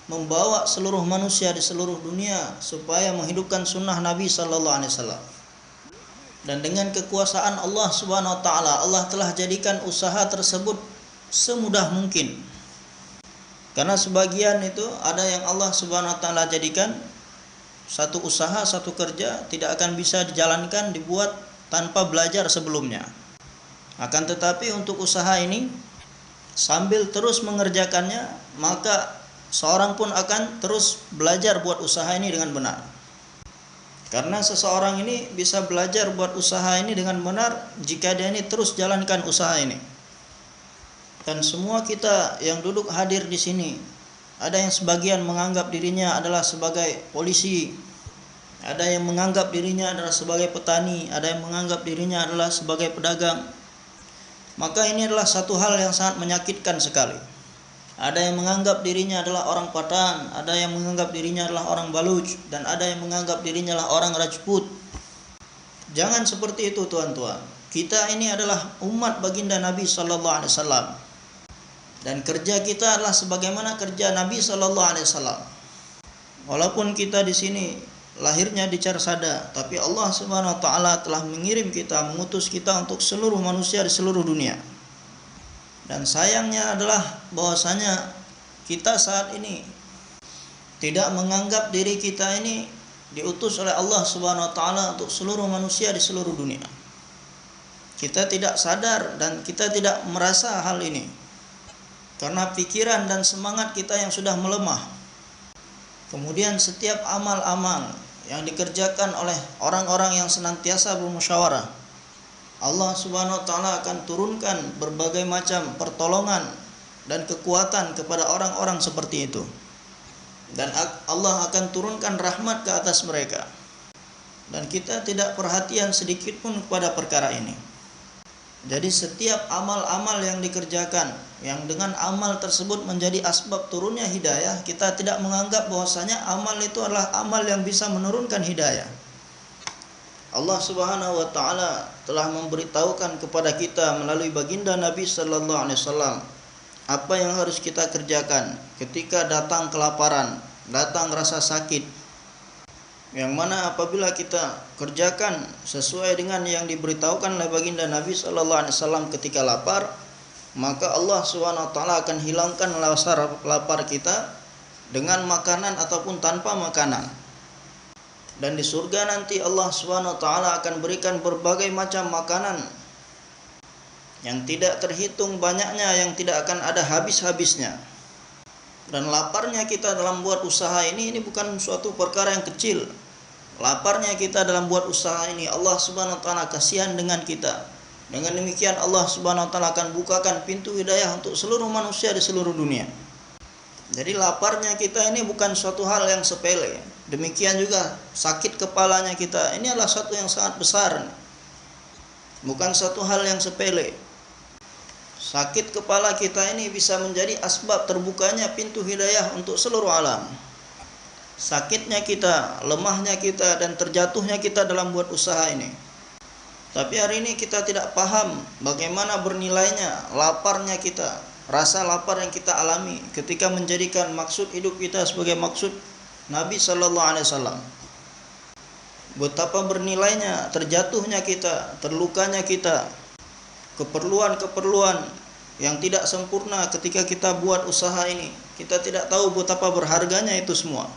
membawa seluruh manusia di seluruh dunia supaya menghidupkan sunnah Nabi sallallahu alaihi wasallam. Dan dengan kekuasaan Allah Subhanahu wa taala, Allah telah jadikan usaha tersebut semudah mungkin. Karena sebagian itu ada yang Allah Subhanahu wa taala jadikan satu usaha, satu kerja tidak akan bisa dijalankan, dibuat tanpa belajar sebelumnya. Akan tetapi untuk usaha ini sambil terus mengerjakannya, maka seorang pun akan terus belajar buat usaha ini dengan benar. Karena seseorang ini bisa belajar buat usaha ini dengan benar jika dia ini terus jalankan usaha ini. Dan semua kita yang duduk hadir di sini, ada yang sebagian menganggap dirinya adalah sebagai polisi, ada yang menganggap dirinya adalah sebagai petani, ada yang menganggap dirinya adalah sebagai pedagang. Maka ini adalah satu hal yang sangat menyakitkan sekali. Ada yang menganggap dirinya adalah orang Patan, ada yang menganggap dirinya adalah orang Baluch, dan ada yang menganggap dirinya adalah orang Rajput. Jangan seperti itu tuan-tuan. Kita ini adalah umat baginda Nabi sallallahu alaihi wasallam. Dan kerja kita adalah sebagaimana kerja Nabi sallallahu alaihi wasallam. Walaupun kita di sini lahirnya di Carsada, tapi Allah Subhanahu wa taala telah mengirim kita, mengutus kita untuk seluruh manusia di seluruh dunia. Dan sayangnya adalah bahwasanya kita saat ini tidak menganggap diri kita ini diutus oleh Allah Subhanahu wa taala untuk seluruh manusia di seluruh dunia. Kita tidak sadar dan kita tidak merasa hal ini. Karena pikiran dan semangat kita yang sudah melemah. Kemudian setiap amal-amal yang dikerjakan oleh orang-orang yang senantiasa bermusyawarah, Allah Subhanahu wa taala akan turunkan berbagai macam pertolongan dan kekuatan kepada orang-orang seperti itu. Dan Allah akan turunkan rahmat ke atas mereka. Dan kita tidak perhatian sedikit pun kepada perkara ini. Jadi setiap amal-amal yang dikerjakan, yang dengan amal tersebut menjadi asbab turunnya hidayah, kita tidak menganggap bahwasanya amal itu adalah amal yang bisa menurunkan hidayah. Allah Subhanahu wa taala telah memberitahukan kepada kita melalui baginda Nabi sallallahu alaihi wasallam apa yang harus kita kerjakan ketika datang kelaparan, datang rasa sakit. Yang mana apabila kita kerjakan sesuai dengan yang diberitahukan oleh baginda Nabi sallallahu alaihi wasallam ketika lapar, maka Allah Subhanahu wa taala akan hilangkan rasa lapar kita dengan makanan ataupun tanpa makanan. Dan di surga nanti Allah Subhanahu wa taala akan berikan berbagai macam makanan yang tidak terhitung banyaknya, yang tidak akan ada habis-habisnya. Dan laparnya kita dalam buat usaha ini bukan suatu perkara yang kecil. Laparnya kita dalam buat usaha ini, Allah Subhanahu wa taala kasihan dengan kita. Dengan demikian Allah Subhanahu wa taala akan bukakan pintu hidayah untuk seluruh manusia di seluruh dunia. Jadi laparnya kita ini bukan suatu hal yang sepele. Demikian juga sakit kepalanya kita, ini adalah suatu yang sangat besar. Bukan suatu hal yang sepele. Sakit kepala kita ini bisa menjadi asbab terbukanya pintu hidayah untuk seluruh alam. Sakitnya kita, lemahnya kita, dan terjatuhnya kita dalam buat usaha ini. Tapi hari ini kita tidak paham bagaimana bernilainya laparnya kita, rasa lapar yang kita alami ketika menjadikan maksud hidup kita sebagai maksud Nabi sallallahu alaihi wasallam. Betapa bernilainya terjatuhnya kita, terlukanya kita, keperluan-keperluan yang tidak sempurna ketika kita buat usaha ini. Kita tidak tahu betapa berharganya itu semua.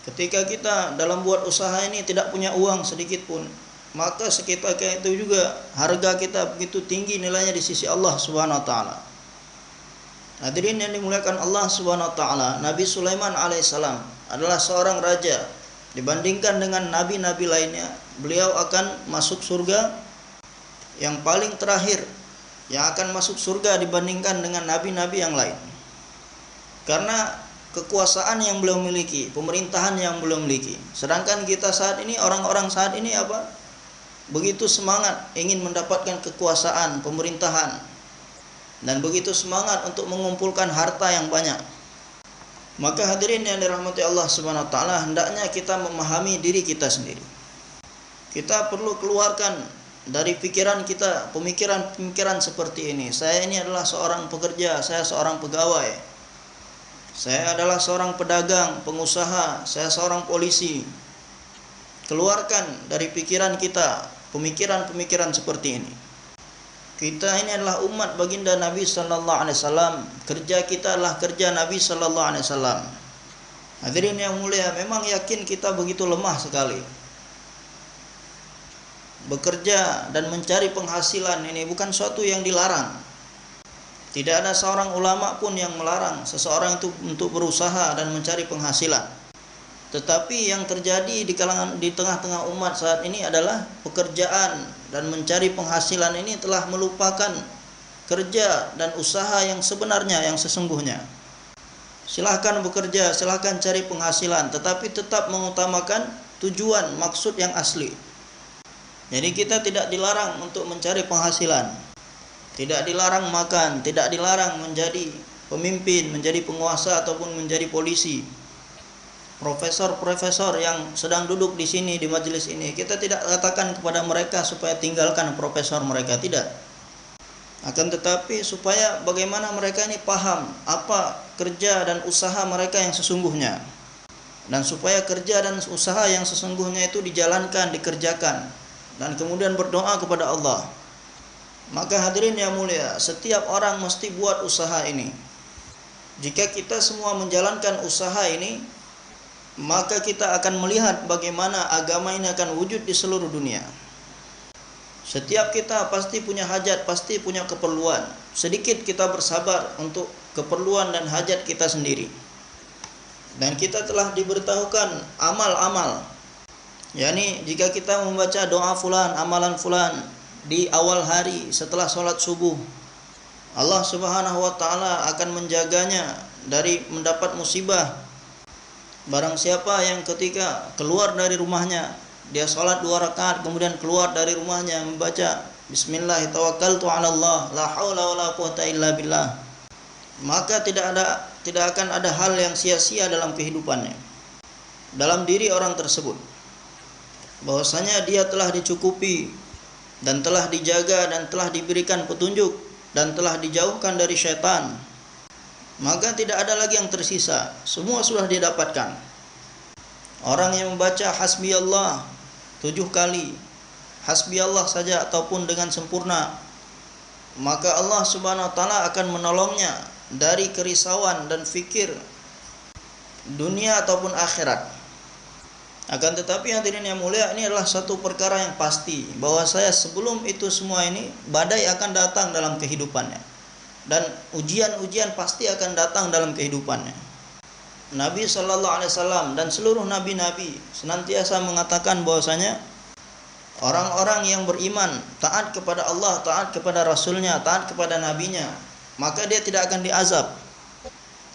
Ketika kita dalam buat usaha ini tidak punya uang sedikit pun, maka seketika itu juga harga kita begitu tinggi nilainya di sisi Allah Subhanahu wa taala. Hadirin yang dimuliakan Allah Subhanahu wa taala, Nabi Sulaiman alaihissalam adalah seorang raja. Dibandingkan dengan nabi-nabi lainnya, beliau akan masuk surga yang paling terakhir, yang akan masuk surga dibandingkan dengan nabi-nabi yang lain. Karena kekuasaan yang beliau miliki, pemerintahan yang beliau miliki. Sedangkan kita saat ini, orang-orang saat ini begitu semangat ingin mendapatkan kekuasaan, pemerintahan, dan begitu semangat untuk mengumpulkan harta yang banyak. Maka hadirin yang dirahmati Allah Subhanahu wa taala, hendaknya kita memahami diri kita sendiri. Kita perlu keluarkan dari pikiran kita pemikiran-pemikiran seperti ini. Saya ini adalah seorang pekerja, saya seorang pegawai, saya adalah seorang pedagang, pengusaha, saya seorang polisi. Keluarkan dari pikiran kita pemikiran-pemikiran seperti ini. Kita ini adalah umat baginda Nabi sallallahu alaihi wasallam. Kerja kita adalah kerja Nabi sallallahu alaihi wasallam. Hadirin yang mulia, memang yakin kita begitu lemah sekali. Bekerja dan mencari penghasilan ini bukan suatu yang dilarang. Tidak ada seorang ulama pun yang melarang seseorang itu untuk berusaha dan mencari penghasilan. Tetapi yang terjadi di tengah-tengah umat saat ini adalah pekerjaan dan mencari penghasilan ini telah melupakan kerja dan usaha yang sebenarnya, yang sesungguhnya. Silahkan bekerja, silahkan cari penghasilan, tetapi tetap mengutamakan tujuan, maksud yang asli. Jadi kita tidak dilarang untuk mencari penghasilan, tidak dilarang makan, tidak dilarang menjadi pemimpin, menjadi penguasa ataupun menjadi polisi. Profesor-profesor yang sedang duduk di sini di majelis ini, kita tidak katakan kepada mereka supaya tinggalkan profesor mereka, tidak. Akan tetapi supaya bagaimana mereka ini paham apa kerja dan usaha mereka yang sesungguhnya, dan supaya kerja dan usaha yang sesungguhnya itu dijalankan, dikerjakan, dan kemudian berdoa kepada Allah. Maka hadirin yang mulia, setiap orang mesti buat usaha ini. Jika kita semua menjalankan usaha ini, maka kita akan melihat bagaimana agama ini akan wujud di seluruh dunia. Setiap kita pasti punya hajat, pasti punya keperluan. Sedikit kita bersabar untuk keperluan dan hajat kita sendiri. Dan kita telah diberitahukan amal-amal. yakni jika kita membaca doa fulan, amalan fulan di awal hari setelah sholat subuh, Allah Subhanahu wa taala akan menjaganya dari mendapat musibah. Barang siapa yang ketika keluar dari rumahnya, dia sholat 2 rakaat kemudian keluar dari rumahnya membaca Bismillah tawakkaltu 'ala Allah la haula wala quwata illa billah, maka tidak akan ada hal yang sia-sia dalam kehidupannya, dalam diri orang tersebut, bahwasanya dia telah dicukupi dan telah dijaga dan telah diberikan petunjuk dan telah dijauhkan dari syaitan. Maka tidak ada lagi yang tersisa, semua sudah dia dapatkan. Orang yang membaca hasbi Allah 7 kali, hasbi Allah saja ataupun dengan sempurna, maka Allah Subhanahu wa taala akan menolongnya dari kerisauan dan fikir dunia ataupun akhirat. Akan tetapi hadirin yang mulia, ini adalah satu perkara yang pasti, bahwa saya sebelum itu semua ini badai akan datang dalam kehidupannya, dan ujian-ujian pasti akan datang dalam kehidupannya. Nabi sallallahu alaihi wasallam dan seluruh nabi-nabi senantiasa mengatakan bahwasanya orang-orang yang beriman, taat kepada Allah, taat kepada Rasulnya, taat kepada nabinya, maka dia tidak akan diazab.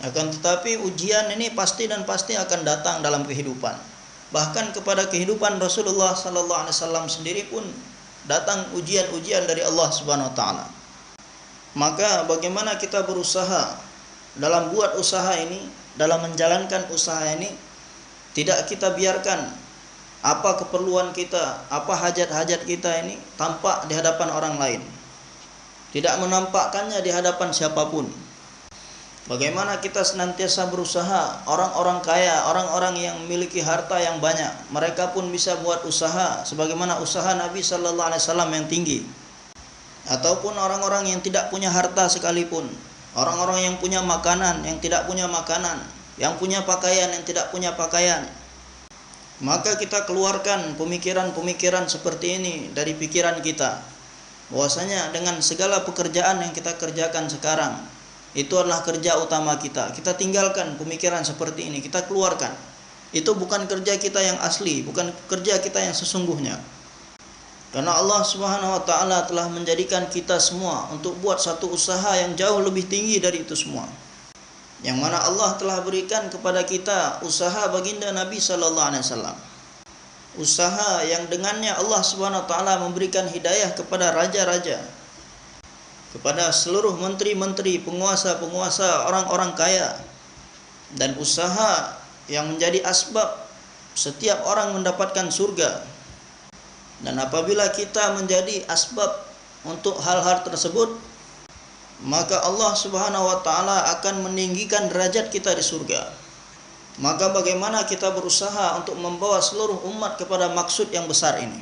Akan tetapi ujian ini pasti dan pasti akan datang dalam kehidupan. Bahkan kepada kehidupan Rasulullah sallallahu alaihi wasallam sendiri pun datang ujian-ujian dari Allah Subhanahu wa taala. Maka bagaimana kita berusaha dalam buat usaha ini, dalam menjalankan usaha ini, tidak kita biarkan apa keperluan kita, apa hajat-hajat kita ini tampak di hadapan orang lain, tidak menampakkannya di hadapan siapapun. Bagaimana kita senantiasa berusaha, orang-orang kaya, orang-orang yang memiliki harta yang banyak, mereka pun bisa buat usaha sebagaimana usaha Nabi sallallahu alaihi wasallam yang tinggi. Ataupun orang-orang yang tidak punya harta sekalipun, orang-orang yang punya makanan, yang tidak punya makanan, yang punya pakaian, yang tidak punya pakaian, maka kita keluarkan pemikiran-pemikiran seperti ini dari pikiran kita, bahwasanya dengan segala pekerjaan yang kita kerjakan sekarang, itu adalah kerja utama kita. Kita tinggalkan pemikiran seperti ini, kita keluarkan. Itu bukan kerja kita yang asli, bukan kerja kita yang sesungguhnya. Karena Allah Subhanahu wa taala telah menjadikan kita semua untuk buat satu usaha yang jauh lebih tinggi dari itu semua. Yang mana Allah telah berikan kepada kita usaha baginda Nabi sallallahu alaihi wasallam. Usaha yang dengannya Allah Subhanahu wa taala memberikan hidayah kepada raja-raja, kepada seluruh menteri-menteri, penguasa-penguasa, orang-orang kaya, dan usaha yang menjadi asbab setiap orang mendapatkan surga. Dan apabila kita menjadi asbab untuk hal-hal tersebut, maka Allah Subhanahu wa taala akan meninggikan derajat kita di surga. Maka bagaimana kita berusaha untuk membawa seluruh umat kepada maksud yang besar ini?